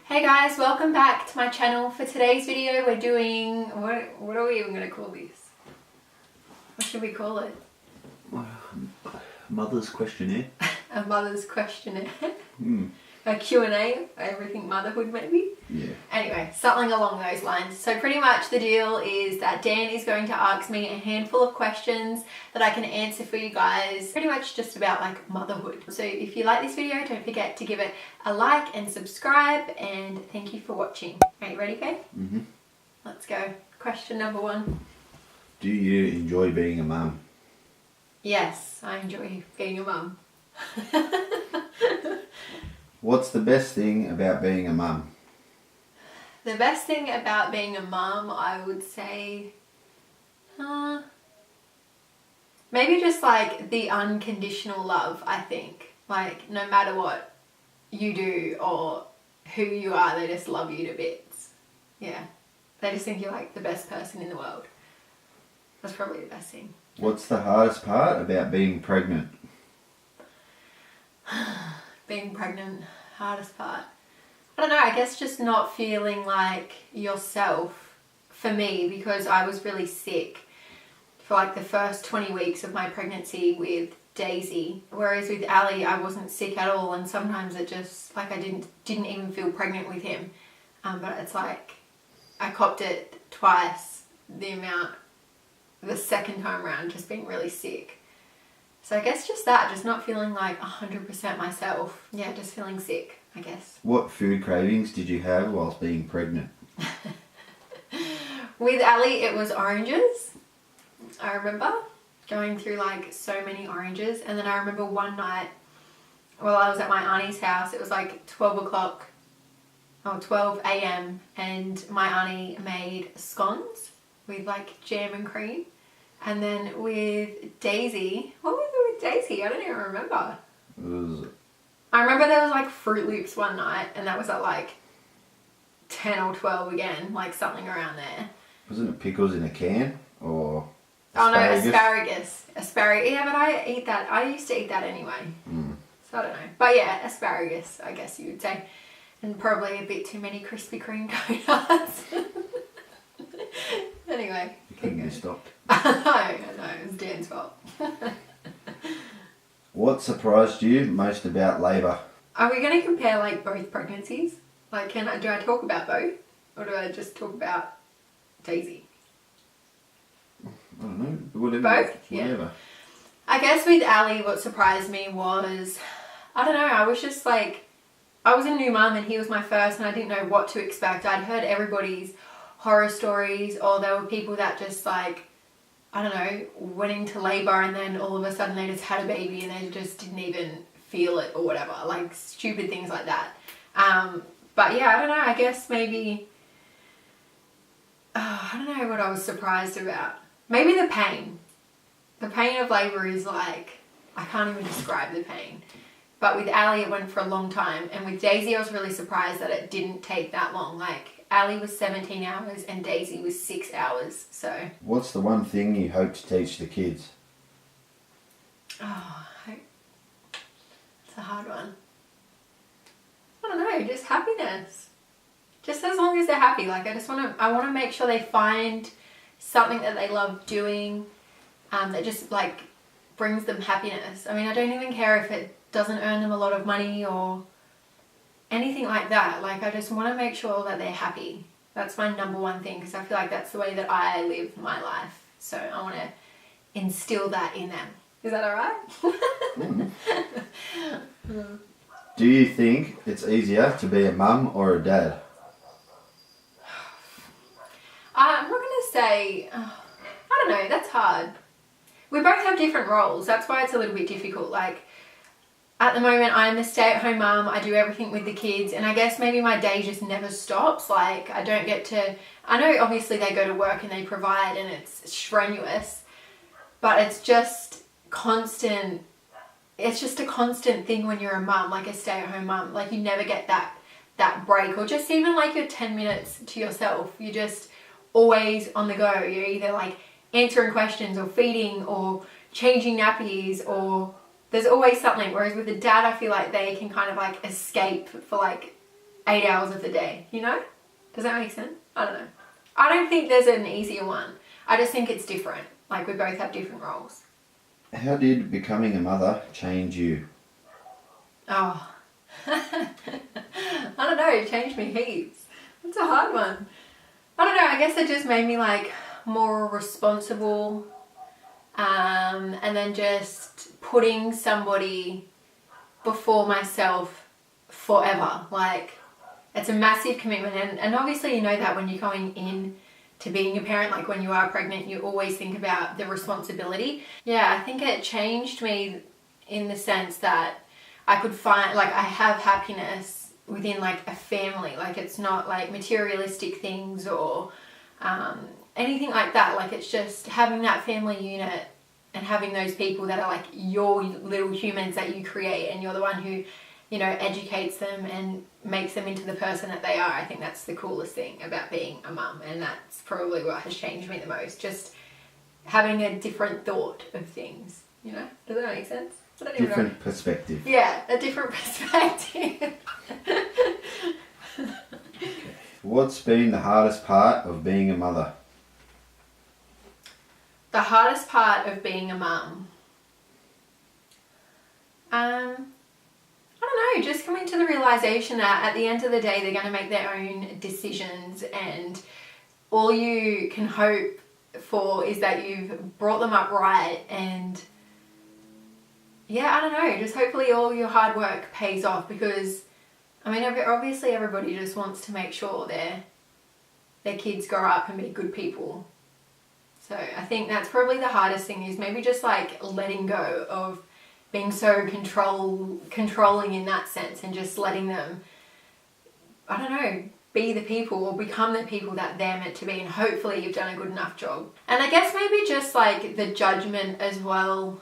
Hey guys, welcome back to my channel. For today's video we're doing, what are we even going to call this? What should we call it? Mother's questionnaire. A mother's questionnaire. A Q&A, everything motherhood maybe? Yeah. Anyway, something along those lines. So pretty much the deal is that Dan is going to ask me a handful of questions that I can answer for you guys. Pretty much just about like motherhood. So if you like this video, don't forget to give it a like and subscribe, and thank you for watching. Are you ready, Faye? Mm-hmm. Let's go. Question number 1. Do you enjoy being a mum? Yes, I enjoy being a mum. What's the best thing about being a mum? The best thing about being a mum, I would say, maybe just like the unconditional love, I think. Like no matter what you do or who you are, they just love you to bits. Yeah. They just think you're like the best person in the world. That's probably the best thing. What's the hardest part about being pregnant? Being pregnant, hardest part. I don't know, I guess just not feeling like yourself for me, because I was really sick for like the first 20 weeks of my pregnancy with Daisy, whereas with Ali I wasn't sick at all, and sometimes it just like I didn't even feel pregnant with him, but it's like I copped it twice the second time around, just being really sick. So I guess just that, just not feeling like 100% myself. Yeah, just feeling sick, I guess. What food cravings did you have whilst being pregnant? With Ali, it was oranges. I remember going through like so many oranges. And then I remember one night while I was at my auntie's house, it was like 12 a.m. and my auntie made scones with like jam and cream. And then with Daisy, what was it with Daisy? I don't even remember. I remember there was like Fruit Loops one night, and that was at like 10 or 12 again, like something around there. Wasn't it pickles in a can or asparagus? Oh no, asparagus. Yeah, but I eat that. I used to eat that anyway. So I don't know. But yeah, asparagus, I guess you would say. And probably a bit too many Krispy Kreme donuts. Anyway. You couldn't be stopped. No, it was Dan's fault. What surprised you most about labour? Are we going to compare like both pregnancies? Like do I talk about both? Or do I just talk about Daisy? I don't know. Whatever. Both? Whatever. Yeah. I guess with Ali, what surprised me was, I don't know, I was just like, I was a new mum and he was my first, and I didn't know what to expect. I'd heard everybody's horror stories, or there were people that just like, I don't know, went into labour and then all of a sudden they just had a baby and they just didn't even feel it or whatever, like stupid things like that. But yeah, I don't know, I guess maybe, I don't know what I was surprised about. Maybe the pain. The pain of labour is like, I can't even describe the pain. But with Ali it went for a long time, and with Daisy I was really surprised that it didn't take that long. Like Ali was 17 hours and Daisy was 6 hours, so. What's the one thing you hope to teach the kids? Oh, it's a hard one. I don't know, just happiness. Just as long as they're happy. Like I want to make sure they find something that they love doing, that just like brings them happiness. I mean, I don't even care if it doesn't earn them a lot of money or anything like that. Like I just want to make sure that they're happy. That's my number one thing, because I feel like that's the way that I live my life. So I want to instill that in them. Is that alright? Do you think it's easier to be a mum or a dad? I'm not going to say, I don't know, that's hard. We both have different roles. That's why it's a little bit difficult. Like at the moment I'm a stay-at-home mum. I do everything with the kids, and I guess maybe my day just never stops. Like I don't get to, I know obviously they go to work and they provide and it's strenuous, but it's just constant. It's just a constant thing when you're a mum, like a stay-at-home mum. Like you never get that break, or just even like your 10 minutes to yourself. You're just always on the go. You're either like answering questions or feeding or changing nappies, or there's always something. Whereas with a dad, I feel like they can kind of like escape for like 8 hours of the day, you know? Does that make sense? I don't know. I don't think there's an easier one. I just think it's different. Like, we both have different roles. How did becoming a mother change you? Oh, I don't know, it changed me heaps. It's a hard one. I don't know, I guess it just made me like more responsible, and then just putting somebody before myself forever. Like, it's a massive commitment, and obviously you know that when you're going in to being a parent, like when you are pregnant, you always think about the responsibility. Yeah, I think it changed me in the sense that I could find, like, I have happiness within like a family. Like, it's not like materialistic things or anything like that. Like, it's just having that family unit and having those people that are like your little humans that you create, and you're the one who, you know, educates them and makes them into the person that they are. I think that's the coolest thing about being a mum, and that's probably what has changed me the most. Just having a different thought of things, you know? Does that make sense? I don't even know. Different perspective. Yeah, a different perspective. What's been the hardest part of being a mother? The hardest part of being a mum? I don't know, just coming to the realization that at the end of the day they're going to make their own decisions, and all you can hope for is that you've brought them up right. And yeah, I don't know, just hopefully all your hard work pays off, because I mean, obviously everybody just wants to make sure their kids grow up and be good people. So I think that's probably the hardest thing, is maybe just like letting go of being so controlling in that sense, and just letting them, I don't know, be the people or become the people that they're meant to be, and hopefully you've done a good enough job. And I guess maybe just like the judgment as well,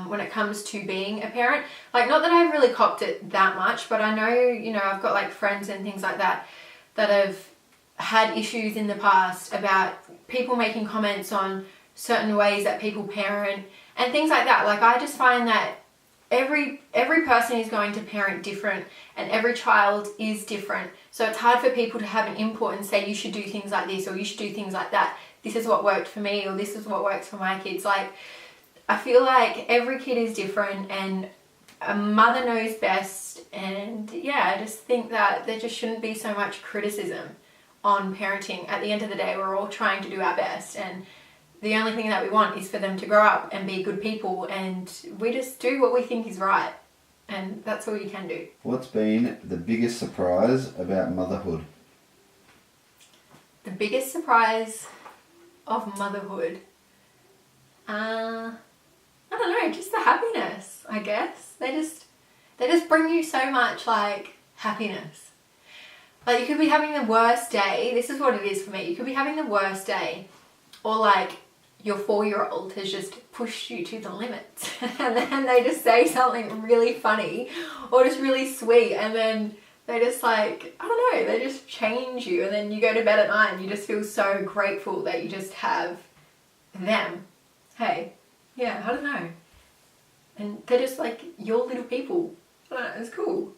when it comes to being a parent. Like, not that I've really copped it that much, but I know, you know, I've got like friends and things like that that have had issues in the past about people making comments on certain ways that people parent and things like that. Like, I just find that every person is going to parent different, and every child is different. So it's hard for people to have an input and say, you should do things like this, or you should do things like that. This is what worked for me, or this is what works for my kids. Like, I feel like every kid is different, and a mother knows best. And yeah, I just think that there just shouldn't be so much criticism on parenting. At the end of the day, we're all trying to do our best, and the only thing that we want is for them to grow up and be good people, and we just do what we think is right, and that's all you can do. What's been the biggest surprise about motherhood? The biggest surprise of motherhood? I don't know, just the happiness, I guess. They just bring you so much like happiness. Like, you could be having the worst day. This is what it is for me. You could be having the worst day, or like your 4-year-old has just pushed you to the limits and then they just say something really funny or just really sweet, and then they just like, I don't know, they just change you, and then you go to bed at night and you just feel so grateful that you just have them. Hey, yeah, I don't know. And they're just like your little people. I don't know, it's cool.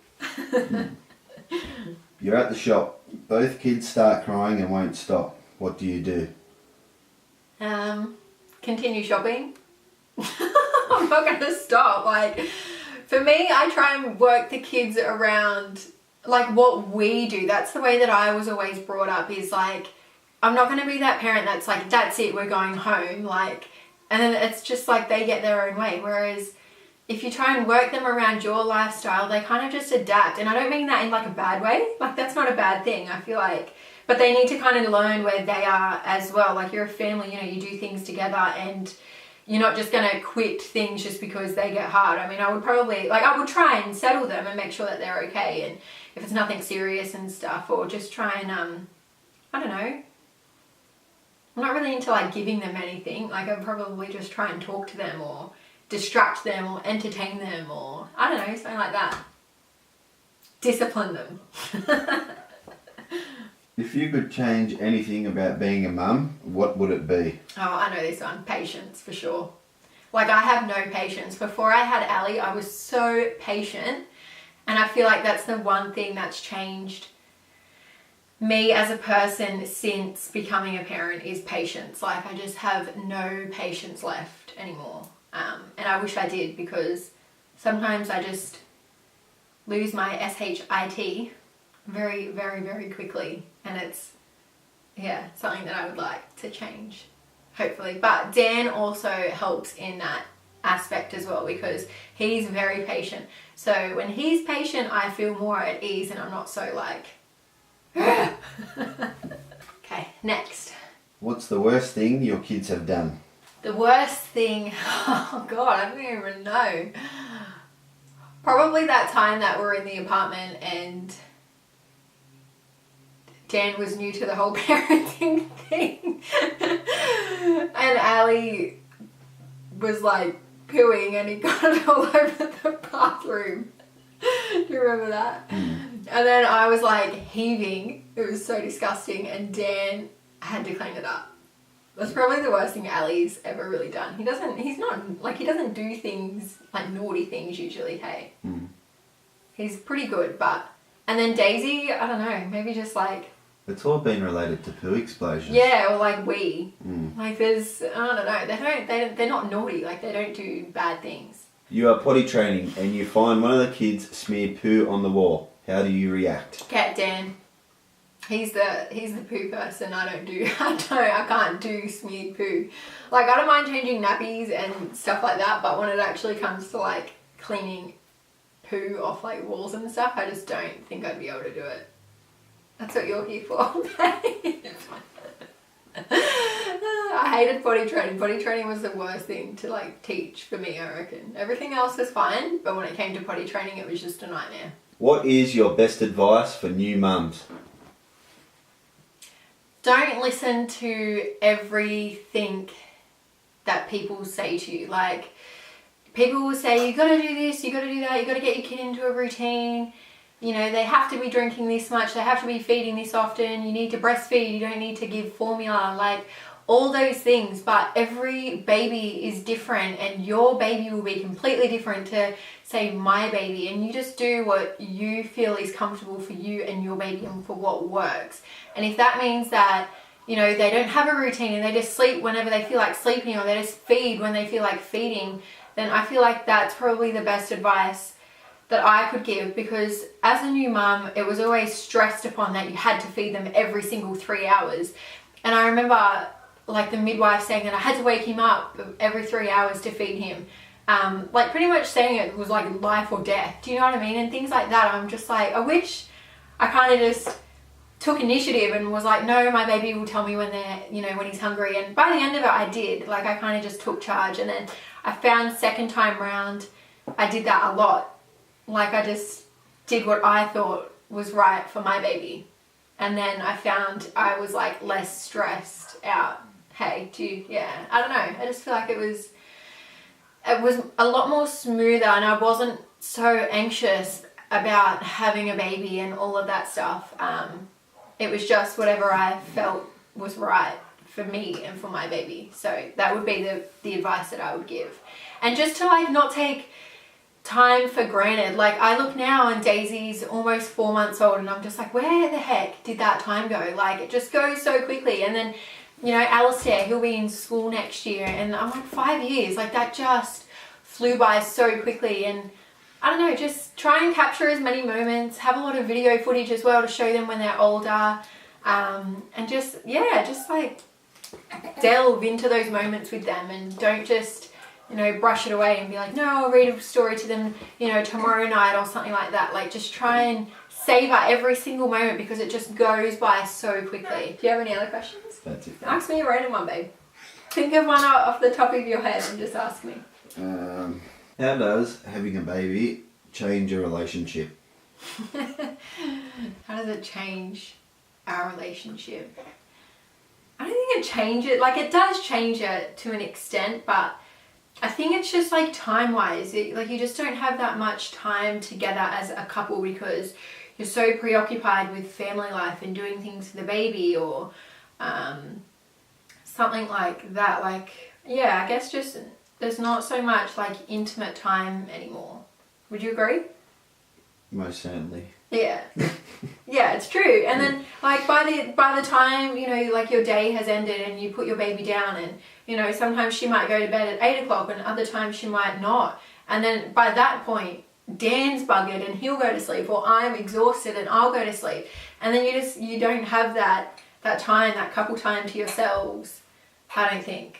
You're at the shop. Both kids start crying and won't stop. What do you do? Continue shopping. I'm not going to stop. Like, for me, I try and work the kids around like what we do. That's the way that I was always brought up, is like, I'm not going to be that parent that's like, that's it, we're going home. Like, and then it's just like they get their own way. Whereas if you try and work them around your lifestyle, they kind of just adapt. And I don't mean that in like a bad way. Like, that's not a bad thing, I feel like. But they need to kind of learn where they are as well. Like, you're a family, you know, you do things together, and you're not just going to quit things just because they get hard. I mean, I would probably, like, I would try and settle them and make sure that they're okay. And if it's nothing serious and stuff, or just try and, I don't know. I'm not really into like giving them anything. Like, I'd probably just try and talk to them, or distract them, or entertain them, or I don't know, something like that. Discipline them. If you could change anything about being a mum, what would it be? Oh, I know this one. Patience, for sure. Like, I have no patience. Before I had Ali, I was so patient, and I feel like that's the one thing that's changed me as a person since becoming a parent is patience. Like, I just have no patience left anymore. And I wish I did, because sometimes I just lose my SHIT very, very, very quickly. And it's, yeah, something that I would like to change, hopefully. But Dan also helps in that aspect as well, because he's very patient. So when he's patient, I feel more at ease and I'm not so like, okay, next. What's the worst thing your kids have done? The worst thing, oh God, I don't even know. Probably that time that we're in the apartment and Dan was new to the whole parenting thing. And Ali was like pooing and he got it all over the bathroom. Do you remember that? And then I was like heaving. It was so disgusting, and Dan had to clean it up. That's probably the worst thing Ali's ever really done. He doesn't do things like naughty things usually, hey? He's pretty good, and then Daisy, I don't know, maybe just like... It's all been related to poo explosions. Yeah, or like like there's, I don't know, they're not naughty, like they don't do bad things. You are potty training and you find one of the kids smeared poo on the wall. How do you react? Okay, Dan. He's the poo person. I can't do smeared poo. Like, I don't mind changing nappies and stuff like that, but when it actually comes to like cleaning poo off like walls and stuff, I just don't think I'd be able to do it. That's what you're here for. I hated potty training. Potty training was the worst thing to like teach for me, I reckon. Everything else was fine, but when it came to potty training, it was just a nightmare. What is your best advice for new mums? Don't listen to everything that people say to you. Like, people will say, you gotta do this, you gotta do that, you gotta get your kid into a routine. You know, they have to be drinking this much, they have to be feeding this often, you need to breastfeed, you don't need to give formula, like all those things. But every baby is different, and your baby will be completely different to, say, my baby. And you just do what you feel is comfortable for you and your baby and for what works. And if that means that, you know, they don't have a routine and they just sleep whenever they feel like sleeping, or they just feed when they feel like feeding, then I feel like that's probably the best advice that I could give. Because as a new mum, it was always stressed upon that you had to feed them every single 3 hours. And I remember like the midwife saying that I had to wake him up every 3 hours to feed him. Like pretty much saying it was like life or death. Do you know what I mean? And things like that. I'm just like, I wish I kind of just took initiative and was like, no, my baby will tell me when when he's hungry. And by the end of it, I did. Like, I kind of just took charge. And then I found second time round, I did that a lot. Like, I just did what I thought was right for my baby. And then I found I was like less stressed out. Hey, I don't know. I just feel like it was a lot more smoother, and I wasn't so anxious about having a baby and all of that stuff. It was just whatever I felt was right for me and for my baby. So that would be the advice that I would give. And just to like not take time for granted. Like, I look now and Daisy's almost 4 months old and I'm just like, where the heck did that time go? Like, it just goes so quickly. And then, Alistair, he'll be in school next year, and I'm like, 5 years. Like, that just flew by so quickly. And I don't know, just try and capture as many moments, have a lot of video footage as well to show them when they're older. And just like delve into those moments with them, and don't just brush it away and be like, no, I'll read a story to them, tomorrow night or something like that. Like, just try and savor every single moment, because it just goes by so quickly. Do you have any other questions? That's it. Ask me a random one, babe. Think of one off the top of your head and just ask me. How does having a baby change your relationship? How does it change our relationship? I don't think it changes it. Like, it does change it to an extent, but I think it's just like time-wise. Like, you just don't have that much time together as a couple, because you're so preoccupied with family life and doing things for the baby, or something like that. Like, yeah, I guess just there's not so much like intimate time anymore. Would you agree? Most certainly. Yeah. Yeah, it's true. And then like by the time, you know, like your day has ended and you put your baby down, and you know, sometimes she might go to bed at 8 o'clock and other times she might not. And then by that point, Dan's buggered and he'll go to sleep, or I'm exhausted and I'll go to sleep. And then you don't have that time, that couple time to yourselves, I don't think.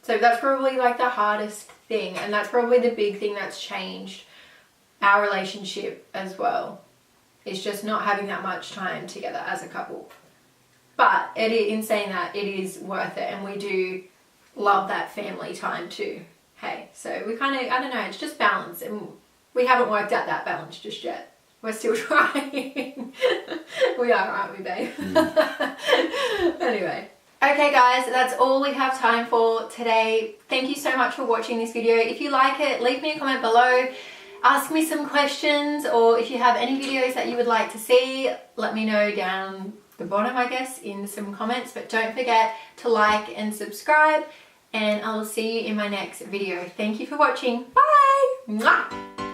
So that's probably like the hardest thing, and that's probably the big thing that's changed our relationship as well. It's just not having that much time together as a couple. But in saying that, it is worth it, and we do love that family time too. Hey, so we kind of, I don't know, it's just balance, and we haven't worked out that balance just yet. We're still trying. We are, aren't we, babe? Anyway. Okay guys, that's all we have time for today. Thank you so much for watching this video. If you like it, leave me a comment below. Ask me some questions, or if you have any videos that you would like to see, let me know down the bottom, I guess, in some comments. But don't forget to like and subscribe, and I'll see you in my next video. Thank you for watching. Bye! Mwah!